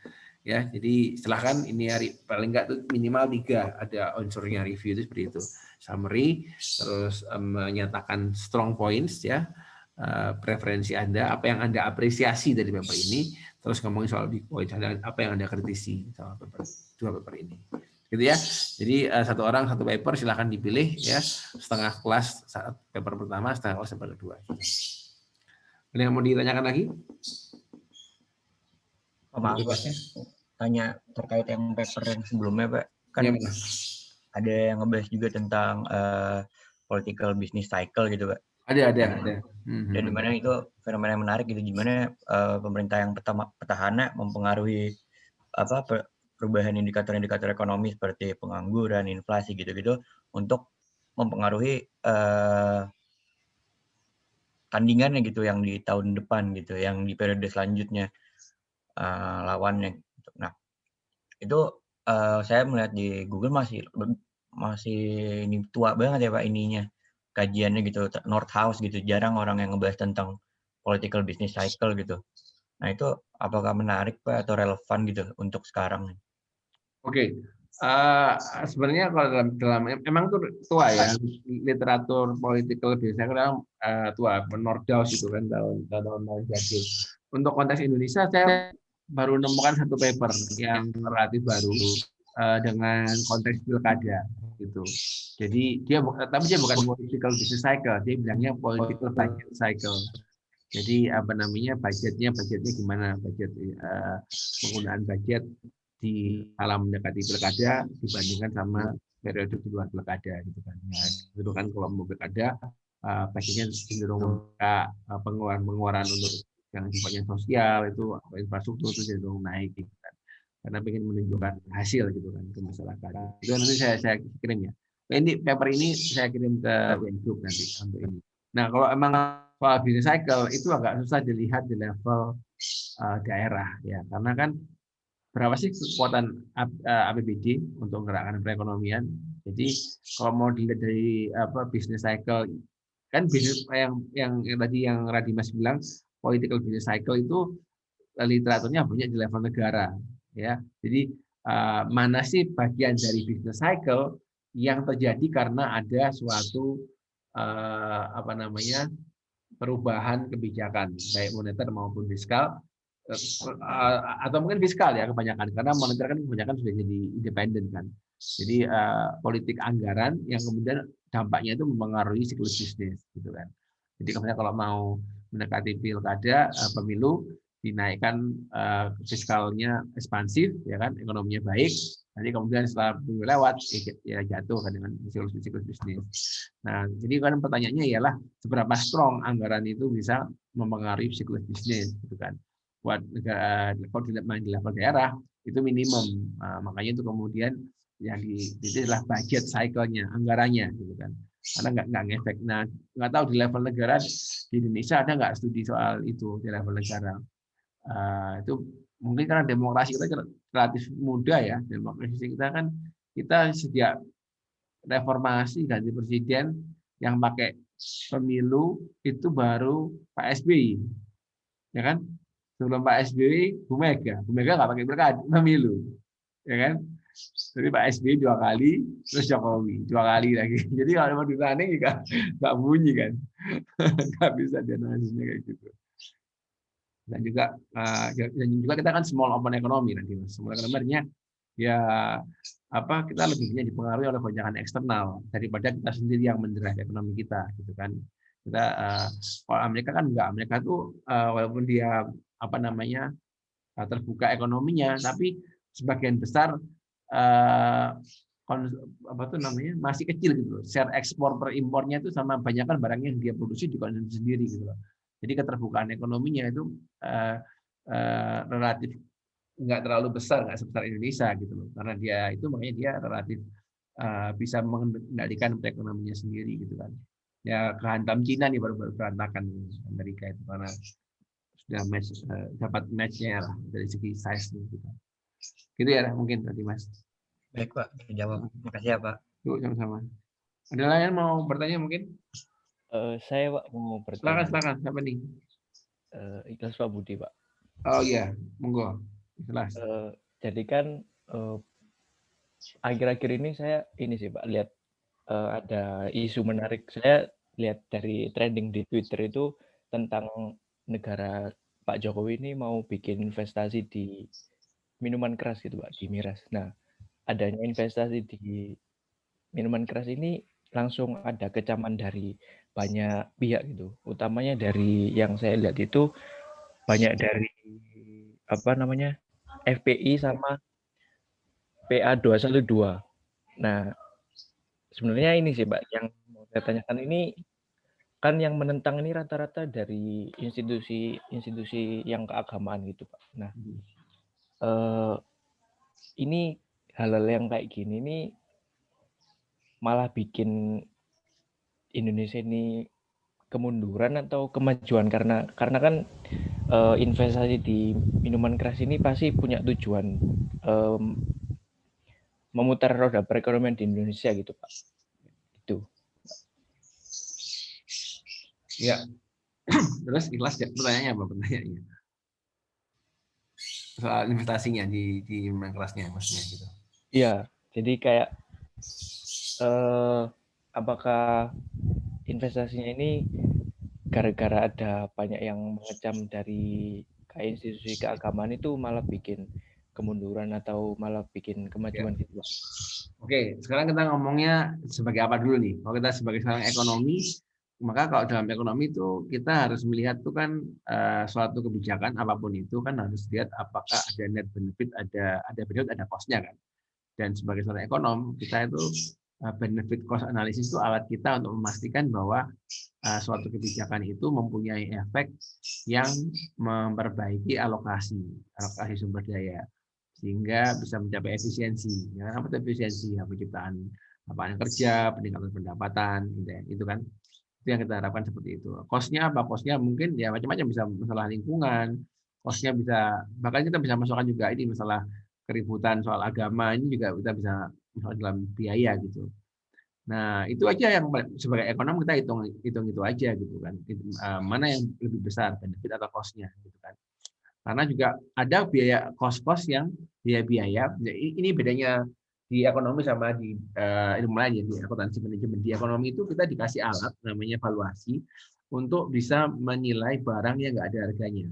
ya. Jadi silahkan ini paling enggak tuh minimal 3 ada unsurnya review itu seperti itu. Summary, terus menyatakan strong points ya, preferensi Anda, apa yang Anda apresiasi dari paper ini, terus ngomongin soal big point, apa yang Anda kritisi soal dua paper ini. Gitu ya. Jadi satu orang satu paper, silahkan dipilih ya, setengah kelas saat paper pertama, setengah kelas paper kedua. Ada yang mau ditanyakan lagi? Maaf Pak, tanya terkait yang paper yang sebelumnya Pak, kan Ya, ada yang ngebahas juga tentang political business cycle gitu Pak. ada. Dan di mana itu fenomena yang menarik gitu, gimana pemerintah yang petahana mempengaruhi perubahan indikator-indikator ekonomi seperti pengangguran, inflasi gitu-gitu untuk mempengaruhi tandingannya gitu yang di tahun depan gitu, yang di periode selanjutnya lawannya. Nah, itu saya melihat di Google masih ini tua banget ya Pak ininya, kajiannya gitu, Nordhaus gitu, jarang orang yang ngebahas tentang political business cycle gitu. Nah itu apakah menarik Pak atau relevan gitu untuk sekarang? Oke. Sebenarnya kalau dalam emang tuh tua ya, literatur political biasanya kan tua, Nordhaus itu kan tahun jadul. Untuk konteks Indonesia saya baru menemukan satu paper yang relatif baru dengan konteks pilkada gitu. Jadi tapi dia bukan political business cycle, dia bilangnya political budget cycle. Jadi apa namanya budgetnya gimana, budget penggunaan budget di alam mendekati pilkada dibandingkan sama periode di luar pilkada gitu kan. Ya, itu kan kalau mau pilkada budgetnya cenderung pengeluaran untuk yang sifatnya sosial itu infrastruktur itu cenderung naik gitu kan. Karena ingin menunjukkan hasil gitu kan ke masyarakat. Itu nanti saya kirim ya. Ini paper ini saya kirim ke Wengroup nanti untuk ini. Nah kalau emang soal business cycle itu agak susah dilihat di level daerah ya, karena kan berapa sih kekuatan APBD untuk menggerakkan perekonomian. Jadi kalau mau dilihat dari business cycle, kan bisnis yang tadi yang Radimas bilang political business cycle itu literaturnya banyak di level negara ya. Jadi mana sih bagian dari business cycle yang terjadi karena ada suatu perubahan kebijakan baik moneter maupun fiskal, atau mungkin fiskal ya kebanyakan, karena moneter kan kebanyakan sudah jadi independen kan. Jadi politik anggaran yang kemudian dampaknya itu mempengaruhi siklus bisnis gitu kan. Jadi kemudian kalau mau mendekati pilkada pemilu dinaikkan fiskalnya ekspansif ya kan, ekonominya baik, nanti kemudian setelah pemilu lewat ya jatuh kan dengan siklus bisnis. Nah, jadi kan pertanyaannya ialah seberapa strong anggaran itu bisa mempengaruhi siklus bisnis gitu kan. Buat negara kalau di level daerah itu minimum, makanya itu kemudian yang itu adalah budget cycle-nya, anggarannya gitu kan, karena nggak ngefek. Nah nggak tahu di level negara di Indonesia ada nggak studi soal itu di level negara. Itu mungkin karena demokrasi kita relatif muda ya, demokrasi kita kan kita sejak reformasi ganti presiden yang pakai pemilu itu baru Pak SBY ya kan. Sebelum Pak SBY, Bu Mega nggak pakai pilkada, pemilu, ya kan? Jadi Pak SBY 2 kali, terus Jokowi 2 kali lagi. Jadi kalau mau ditanding juga nggak bunyi kan, nggak bisa dianalisisnya kayak gitu. Dan juga kita kan small open economy nanti mas. Small economy artinya ya kita lebih banyak dipengaruhi oleh goncangan eksternal daripada kita sendiri yang mendrive ekonomi kita, gitu kan. Kita kalau Amerika kan enggak, Amerika tuh walaupun dia terbuka ekonominya, tapi sebagian besar masih kecil gitu loh. Share ekspor per impornya itu sama banyak kan barangnya yang dia produksi dikonsumsi sendiri gitu loh. Jadi keterbukaan ekonominya itu relatif nggak terlalu besar, nggak sebesar Indonesia gitu loh. Karena makanya dia relatif bisa mengendalikan perekonomiannya sendiri gitu kan. Ya kehantam Cina nih baru berantakan Amerika itu karena sudah dapat match-nya lah dari segi size gitu. Gitu ya mungkin tadi Mas. Baik Pak, dijawab. Makasih ya Pak. Yuk sama-sama. Ada lain mau bertanya mungkin? Saya Pak mau bertanya. Silakan. Siapa nih? Ikhlas Pak Budi Pak. Oh iya, monggo. Ikhlas. Jadi kan akhir-akhir ini saya sih Pak lihat ada isu menarik. Saya lihat dari trending di Twitter itu tentang negara Pak Jokowi ini mau bikin investasi di minuman keras gitu Pak, di miras. Nah, adanya investasi di minuman keras ini langsung ada kecaman dari banyak pihak gitu. Utamanya dari yang saya lihat itu banyak dari apa namanya FPI sama PA 212. Nah, sebenarnya ini sih Pak yang mau saya tanyakan ini kan yang menentang ini rata-rata dari institusi-institusi yang keagamaan gitu Pak. Nah, ini hal-hal yang kayak gini nih malah bikin Indonesia ini kemunduran atau kemajuan karena kan investasi di minuman keras ini pasti punya tujuan memutar roda perekonomian di Indonesia gitu Pak. Itu. Ya. Terus Ikhlas pertanyaannya apa pertanyaannya? Soal investasinya di minuman kerasnya maksudnya gitu. Iya, jadi kayak apakah investasinya ini gara-gara ada banyak yang mengecam dari kayak institusi keagamaan itu malah bikin kemunduran atau malah bikin kemajuan gitu Pak. Oke, sekarang kita ngomongnya sebagai apa dulu nih? Kalau kita sebagai seorang ekonomi, maka kalau dalam ekonomi itu kita harus melihat tuh kan suatu kebijakan apapun itu kan harus lihat apakah ada net benefit, ada benefit, ada cost-nya kan. Dan sebagai seorang ekonom, kita itu benefit cost analysis itu alat kita untuk memastikan bahwa suatu kebijakan itu mempunyai efek yang memperbaiki alokasi sumber daya sehingga bisa mencapai efisiensi. Ya, apa itu efisiensi? Ya, penciptaan lapangan kerja, peningkatan pendapatan, gitu ya. Itu kan itu yang kita harapkan seperti itu. Cost-nya apa? Cost-nya mungkin ya macam-macam, bisa masalah lingkungan, cost-nya bisa bahkan kita bisa masukkan juga ini masalah keributan soal agama, ini juga kita bisa masukkan dalam biaya gitu. Nah, itu aja yang sebagai ekonom kita hitung itu aja gitu kan. Mana yang lebih besar benefit atau cost-nya gitu kan. Karena juga ada biaya cost-cost yang biaya-biaya. Ini bedanya di ekonomi sama di ilmu lain ya, di akuntansi manajemen. Di ekonomi itu kita dikasih alat namanya valuasi untuk bisa menilai barang yang nggak ada harganya.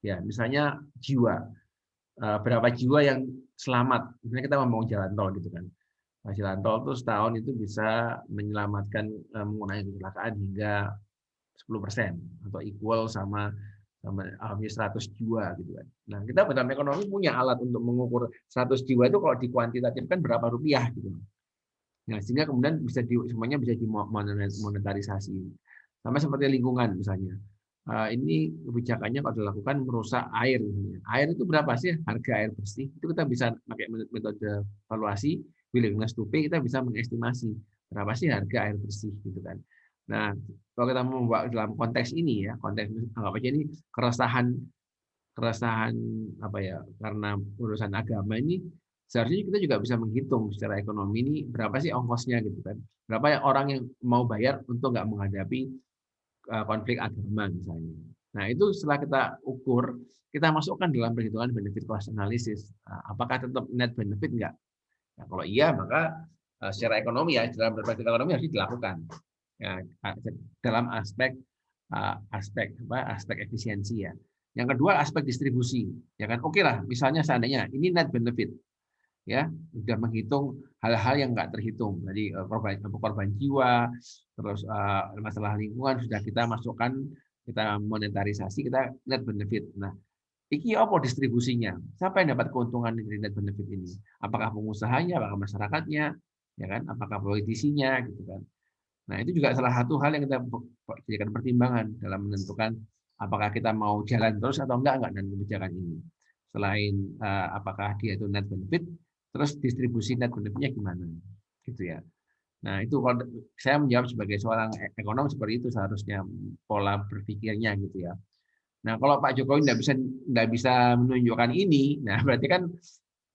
Ya, misalnya jiwa. Berapa jiwa yang selamat. Misalnya kita ngomong jalan tol gitu kan. Jalan tol itu setahun itu bisa menyelamatkan mengurangi kecelakaan hingga 10% atau equal sama hampir 100 jiwa gitu kan. Nah, kita dalam ekonomi punya alat untuk mengukur 100 jiwa itu kalau dikuantitatifkan berapa rupiah gitu. Nah, sehingga kemudian semuanya bisa dimonetarisasi. Sama seperti lingkungan misalnya. Ini kebijakannya kalau dilakukan merusak air misalnya. Air itu berapa sih harga air bersih? Itu kita bisa pakai metode valuasi, willingness to pay, kita bisa mengestimasi berapa sih harga air bersih gitu kan. Nah, kalau kita membawa dalam konteks ini ya, konteks anggap aja ini keresahan apa ya, karena urusan agama ini seharusnya kita juga bisa menghitung secara ekonomi ini berapa sih ongkosnya gitu kan. Berapa orang yang mau bayar untuk nggak menghadapi konflik agama misalnya. Nah, itu setelah kita ukur, kita masukkan dalam perhitungan benefit cost analysis. Apakah tetap net benefit enggak? Nah, kalau iya, maka secara ekonomi ya, dalam perspektif ekonomi harus dilakukan. Ya, dalam aspek efisiensi ya. Yang kedua aspek distribusi, ya kan? Oke lah, misalnya seandainya ini net benefit, ya sudah menghitung hal-hal yang nggak terhitung. Jadi korban jiwa, terus masalah lingkungan sudah kita masukkan, kita monetarisasi, kita net benefit. Nah, iki apa distribusinya? Siapa yang dapat keuntungan dari net benefit ini? Apakah pengusahanya, apakah masyarakatnya, ya kan? Apakah politisinya, gitu kan? Nah, itu juga salah satu hal yang kita jadikan pertimbangan dalam menentukan apakah kita mau jalan terus atau enggak dengan kebijakan ini. Selain apakah dia itu net benefit, terus distribusi net benefitnya gimana, gitu ya. Nah, itu kalau saya menjawab sebagai seorang ekonom seperti itu seharusnya pola berpikirnya gitu ya. Nah, kalau Pak Jokowi nggak bisa menunjukkan ini, nah berarti kan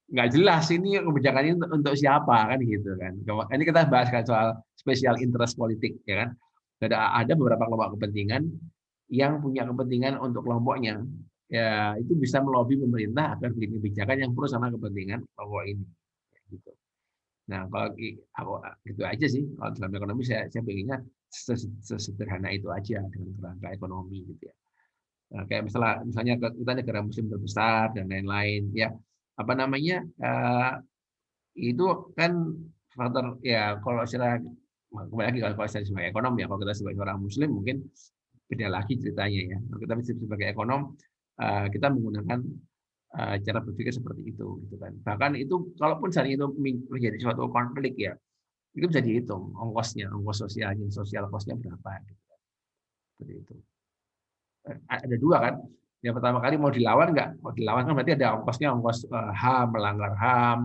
nggak jelas ini kebijakan ini untuk siapa kan gitu kan. Ini kita bahas kan soal special interest politik ya kan. Ada beberapa kelompok kepentingan yang punya kepentingan untuk kelompoknya, ya itu bisa melobi pemerintah agar bikin kebijakan yang pro sama kepentingan kelompok ini gitu. Nah, kalau gitu aja sih. Kalau dalam ekonomi saya pengennya sesederhana itu aja dengan kerangka ekonomi gitu ya. Nah, kayak misalnya kita negara muslim terbesar dan lain-lain ya. Apa namanya? Itu kan faktor ya kalau secara kembali lagi kalau saya sebagai ekonom ya, kalau kita sebagai orang muslim mungkin beda lagi ceritanya ya. Kalau kita sebagai ekonom kita menggunakan cara berpikir seperti itu gitu kan. Bahkan itu kalaupun seandainya itu menjadi suatu konflik ya, itu bisa dihitung ongkosnya, ongkos sosialnya, sosial costnya berapa gitu. Seperti itu. Ada dua kan. Yang pertama kali mau dilawan nggak? Mau dilawan kan berarti ada ongkosnya, ongkos HAM, melanggar HAM,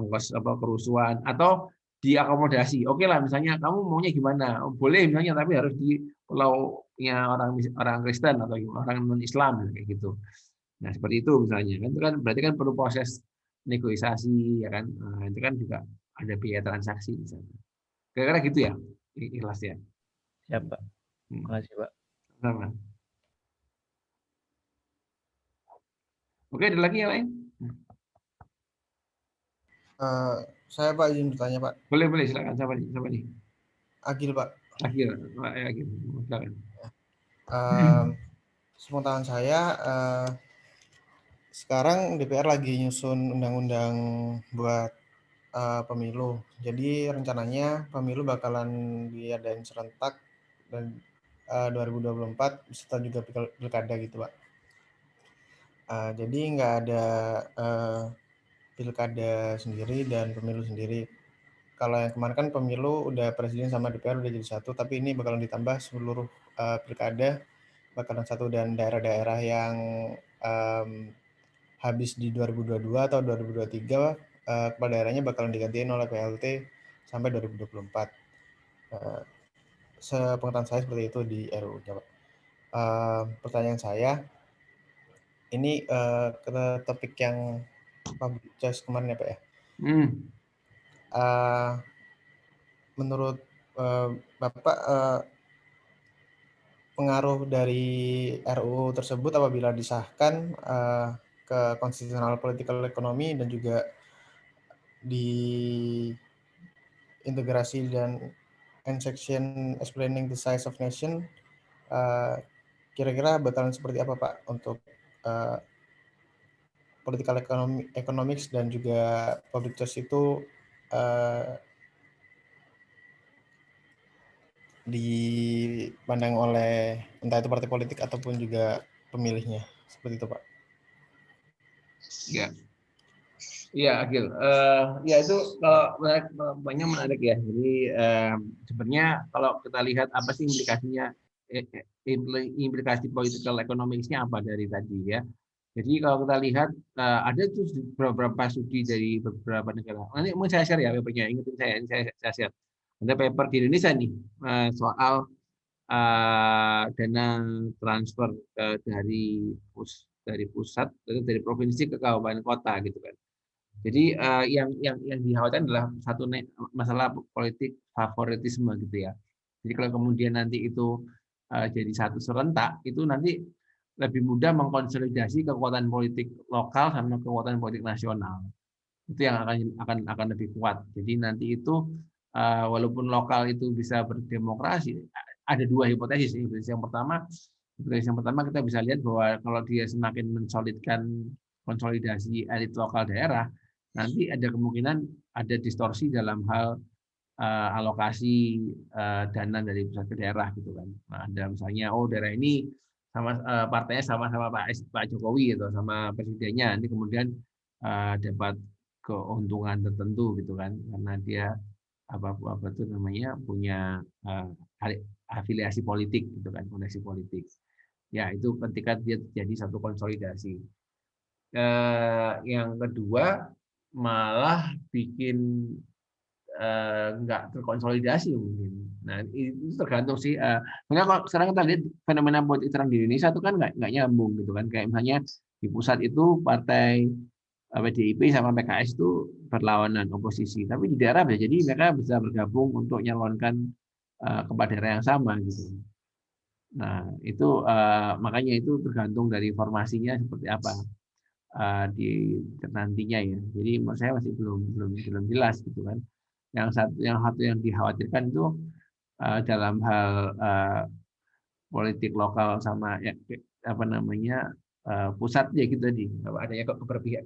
ongkos kerusuhan, atau diakomodasi. Oke lah, misalnya kamu maunya gimana? Boleh misalnya, tapi harus di pulaunya orang Kristen atau orang non Islam kayak gitu. Nah seperti itu misalnya kan, itu kan berarti kan perlu proses negosiasi ya kan. Nah, itu kan juga ada biaya transaksi misalnya. Kira-kira gitu ya, ikhlas ya. Ya Pak, makasih Pak. Sama. Oke, ada lagi yang lain? Saya Pak izin bertanya Pak. Boleh silakan. Siapa nih? Agil Pak. Agil, silakan. Sepengetahuan saya sekarang DPR lagi nyusun undang-undang buat pemilu. Jadi rencananya pemilu bakalan diadain serentak dan 2024 beserta juga pilkada gitu Pak. Jadi nggak ada pilkada sendiri dan pemilu sendiri. Kalau yang kemarin kan pemilu udah presiden sama DPR udah jadi satu, tapi ini bakalan ditambah seluruh pilkada bakalan satu, dan daerah-daerah yang habis di 2022 atau 2023 kepala daerahnya bakalan digantiin oleh PLT sampai 2024. Sepengetahuan saya seperti itu di RUU. Pertanyaan saya, ini ke topik yang public choice kemarin ya Pak ya. Menurut Bapak, pengaruh dari RUU tersebut apabila disahkan ke konstitusional political economy dan juga di integrasi dan section explaining the size of nation, kira-kira bakalan seperti apa Pak untuk political economics dan juga public choice itu dipandang oleh entah itu partai politik ataupun juga pemilihnya, seperti itu Pak. Ya, Agil. Ya itu kalau banyak menarik ya. Jadi sebenarnya kalau kita lihat apa sih implikasinya, implikasi political economics-nya apa dari tadi ya. Jadi kalau kita lihat ada tuh beberapa studi dari beberapa negara. Nanti mau saya share ya papernya. Ingetin saya share. Ada paper di Indonesia nih soal dana transfer dari pusat, dari provinsi ke kabupaten kota gitu kan. Jadi yang dikhawatirkan adalah satu masalah politik favoritisme gitu ya. Jadi kalau kemudian nanti itu jadi satu serentak, itu nanti lebih mudah mengkonsolidasi kekuatan politik lokal sama kekuatan politik nasional. Itu yang akan lebih kuat. Jadi nanti itu walaupun lokal itu bisa berdemokrasi, ada dua hipotesis. Hipotesis yang pertama kita bisa lihat bahwa kalau dia semakin mensolidkan konsolidasi elit lokal daerah, nanti ada kemungkinan ada distorsi dalam hal alokasi dana dari pusat ke daerah gitu kan. Nah, ada misalnya daerah ini sama partainya sama-sama Pak Jokowi gitu, sama presidennya, nanti kemudian dapat keuntungan tertentu gitu kan, karena dia apa itu namanya punya afiliasi politik gitu kan, koneksi politik. Ya itu ketika dia terjadi satu konsolidasi. Yang kedua malah bikin nggak terkonsolidasi mungkin. Nah itu tergantung sih. Karena kalau sekarang kita lihat fenomena politik terang di Indonesia itu kan nggak nyambung gitu kan. Kayak misalnya di pusat itu partai PDIP sama PKS itu berlawanan oposisi. Tapi di daerah bisa jadi mereka bisa bergabung untuk nyalonkan kepada daerah yang sama gitu. Nah itu makanya itu tergantung dari formasinya seperti apa. di nantinya ya. Jadi menurut saya masih belum jelas gitu kan. Yang satu yang dikhawatirkan itu dalam hal politik lokal sama ya, apa namanya pusat ya gitu tadi, adanya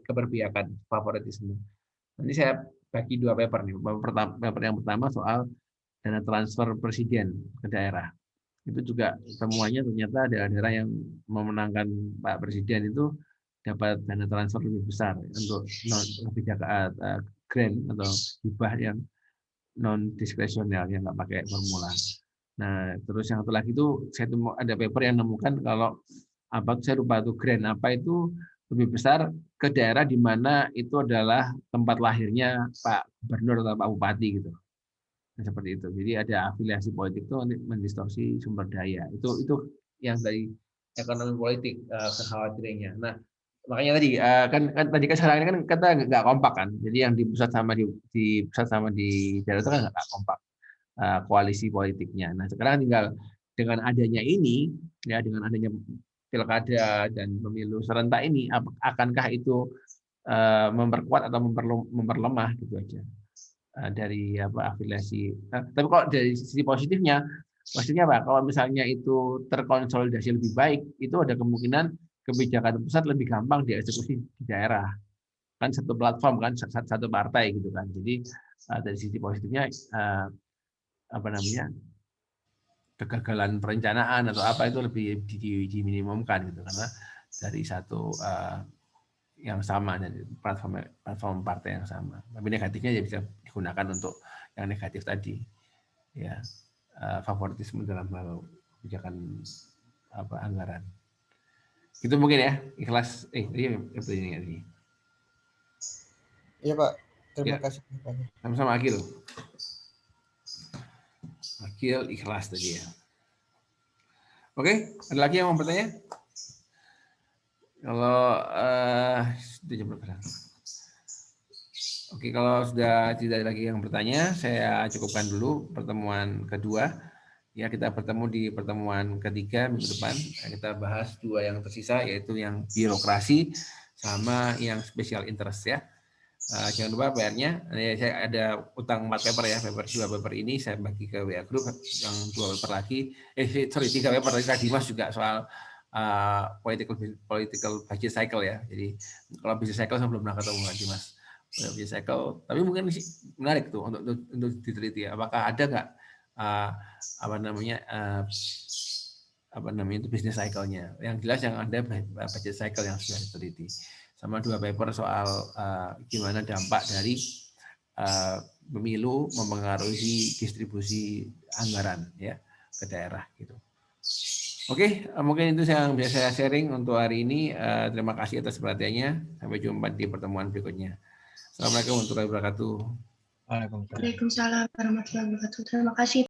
keberpihakan, favoritisme. Nanti saya bagi 2 paper nih. Paper yang pertama soal dana transfer presiden ke daerah. Itu juga semuanya ternyata daerah-daerah yang memenangkan Pak Presiden itu dapat dana transfer lebih besar untuk kebijakan grant atau hibah yang non diskresional yang nggak pakai formula. Nah, terus yang satu lagi itu saya ada paper yang menemukan kalau apa saya lupa itu grant apa itu lebih besar ke daerah di mana itu adalah tempat lahirnya Pak Gubernur atau Pak Bupati gitu. Nah, seperti itu. Jadi ada afiliasi politik itu mendistorsi sumber daya. Itu yang dari ekonomi politik kekhawatirannya. Nah, makanya tadi tadi kan sekarang ini kan kita nggak kompak kan. Jadi yang di pusat sama di pusat sama di daerah itu kan nggak kompak koalisi politiknya. Nah, sekarang tinggal dengan adanya ini ya dengan adanya pilkada dan pemilu serentak ini akankah itu memperkuat atau memperlemah gitu aja dari afiliasi. Tapi kalau dari sisi positifnya, maksudnya apa? Kalau misalnya itu terkonsolidasi lebih baik, itu ada kemungkinan kebijakan pusat lebih gampang dieksekusi di daerah. Kan satu platform kan, satu partai gitu kan. Jadi dari sisi positifnya apa namanya kegagalan perencanaan atau apa itu lebih diminimumkan gitu karena dari satu yang sama dari platform partai yang sama. Tapi negatifnya ya bisa digunakan untuk yang negatif tadi, ya favoritisme dalam hal kebijakan anggaran. Itu mungkin ya ikhlas. Ini. Iya Pak, terima Ya. kasih. Sama-sama Akil. Akil ikhlas tadi ya. Oke, ada lagi yang mau bertanya? Kalau sudah jam berapa? Oke, kalau sudah tidak ada lagi yang bertanya, saya cukupkan dulu pertemuan kedua. Ya, kita bertemu di pertemuan ketiga minggu depan. Kita bahas 2 yang tersisa, yaitu yang birokrasi sama yang special interest ya. Jangan lupa PR-nya. Saya ada utang 4 paper ya, 2 paper ini saya bagi ke WA Group, yang 2 paper lagi. 3 paper tadi Mas juga soal political budget cycle ya. Jadi kalau budget cycle saya belum pernah ketemu lagi Mas. Budget cycle, tapi mungkin menarik tuh untuk diteliti. Apakah ada nggak itu business cycle-nya? Yang jelas yang ada budget cycle yang sudah diteliti. Sama 2 paper soal gimana dampak dari pemilu mempengaruhi distribusi anggaran ya ke daerah gitu. Oke, mungkin itu yang bisa saya sharing untuk hari ini. Terima kasih atas perhatiannya. Sampai jumpa di pertemuan berikutnya. Assalamualaikum warahmatullahi wabarakatuh. Waalaikumsalam warahmatullahi wabarakatuh. Terima kasih.